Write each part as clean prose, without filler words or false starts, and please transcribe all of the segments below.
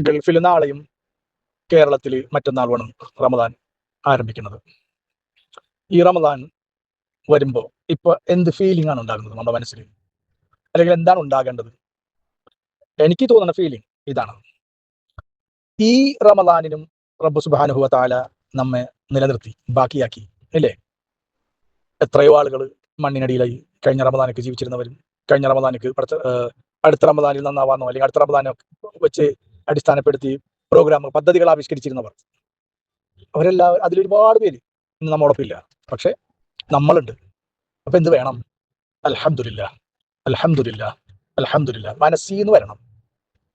ഗൾഫിൽ നാളെയും കേരളത്തിൽ മറ്റന്നാളുമാണ് റമദാൻ ആരംഭിക്കുന്നത്. ഈ റമദാൻ വരുമ്പോൾ ഇപ്പൊ എന്ത് ഫീലിംഗ് ആണ് ഉണ്ടാകുന്നത് നമ്മുടെ മനസ്സിൽ, അല്ലെങ്കിൽ എന്താണ് ഉണ്ടാകേണ്ടത്? എനിക്ക് തോന്നുന്ന ഫീലിംഗ് ഇതാണ്: ഈ റമദാനിനും റബ്ബ് സുബ്ഹാനഹു വ തആല നമ്മെ നിലനിർത്തി ബാക്കിയാക്കി, അല്ലേ? എത്രയോ ആളുകൾ മണ്ണിനടിയിലായി. കഴിഞ്ഞ റമദാനൊക്കെ ജീവിച്ചിരുന്നവരും കഴിഞ്ഞ റമദാനക്ക് അടുത്ത റമദാനിൽ നന്നാവാനോ അല്ലെങ്കിൽ അടുത്ത റമദാനോ വെച്ച് അടിസ്ഥാനപ്പെടുത്തി പദ്ധതികൾ ആവിഷ്കരിച്ചിരുന്നവർ, അവരെല്ലാവരും അതിലൊരുപാട് പേര് ഇന്ന് നമ്മോടൊപ്പം ഇല്ല. പക്ഷെ നമ്മളുണ്ട്. അപ്പൊ എന്ത് വേണം? അൽഹംദുലില്ലാഹ്, അൽഹംദുലില്ലാഹ്, അൽഹംദുലില്ലാഹ്. മനസ്സീന്ന് വരണം.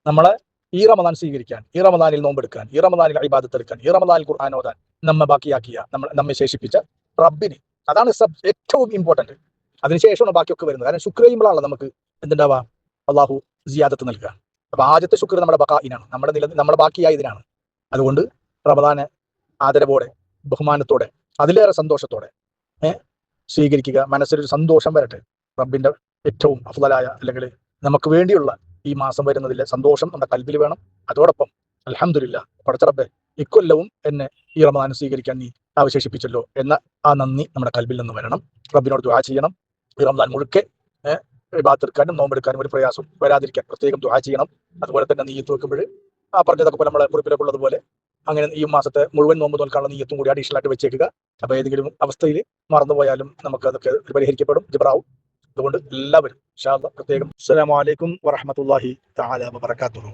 നമ്മളെ ഈ റമദാൻ സ്വീകരിക്കാൻ, ഈ റമദാനിൽ നോമ്പെടുക്കാൻ, ഈ റമദാനിൽ ഇബാദത്ത് എടുക്കാൻ, ഈ റമദാനിൽ ഖുർആൻ ഓതാൻ നമ്മെ ബാക്കിയാക്കിയ, നമ്മെ ശേഷിപ്പിച്ച റബ്ബിന്, അതാണ് ഏറ്റവും ഇമ്പോർട്ടന്റ്. അതിനുശേഷമാണ് ബാക്കിയൊക്കെ വരുന്നത്. കാരണം ശുക്ർ ചെയ്യുമ്പോഴാണല്ലോ നമുക്ക് എന്തുണ്ടാവുക? അള്ളാഹു സിയാദത്ത് നൽകുക. അപ്പൊ ആദ്യത്തെ ശുക്ർ നമ്മുടെ ബഖാഇനാണ്, നമ്മുടെ ബാക്കിയായതിനാണ്. അതുകൊണ്ട് റമദാനെ ആദരവോടെ, ബഹുമാനത്തോടെ, അതിലേറെ സന്തോഷത്തോടെ സ്വീകരിക്കുക. മനസ്സിലൊരു സന്തോഷം വരട്ടെ. റബ്ബിന്റെ ഏറ്റവും അഫ്ളലായ, അല്ലെങ്കിൽ നമുക്ക് വേണ്ടിയുള്ള ഈ മാസം വരുന്നതിലെ സന്തോഷം നമ്മുടെ കൽബിൽ വേണം. അതോടൊപ്പം അൽഹംദുലില്ലാഹ്, പടച്ച റബ്ബേ, ഇക്കൊല്ലവും എന്നെ ഈ റമദാൻ സ്വീകരിക്കാൻ നീ അവശേഷിപ്പിച്ചല്ലോ എന്ന ആ നന്ദി നമ്മുടെ കൽബിൽ നിന്ന് വരണം. റബ്ബിനോട് ദുആ ചെയ്യണം. ഈ റമദാൻ മുഴുക്കെ ഇബാദത്ത് എടുക്കാനും നോമ്പെടുക്കാനും ഒരു പ്രയാസം വരാതിരിക്കാൻ പ്രത്യേകം ദുആ ചെയ്യണം. അതുപോലെ തന്നെ നീയത്ത് വെക്കുമ്പോൾ ആ പറഞ്ഞതൊക്കെ നമ്മളെ കുറിപ്പിലൊക്കെ ഉള്ളതുപോലെ അങ്ങനെ ഈ മാസത്തെ മുഴുവൻ നോമ്പ് നോൽക്കാനുള്ള നീയത്തും കൂടി അഡീഷണൽ ആയിട്ട് വെച്ചേക്കുക. അപ്പൊ ഏതെങ്കിലും അവസ്ഥയിൽ മറന്നുപോയാലും നമുക്ക് അതൊക്കെ പരിഹരിക്കപ്പെടും, ജിബ്രാവും. അതുകൊണ്ട് എല്ലാവരും ഇൻഷാ അല്ലാഹ് പ്രത്യേകം അസ്സലാമു അലൈക്കും വറഹ്മത്തുള്ളാഹി തആല വബറകാതുഹു.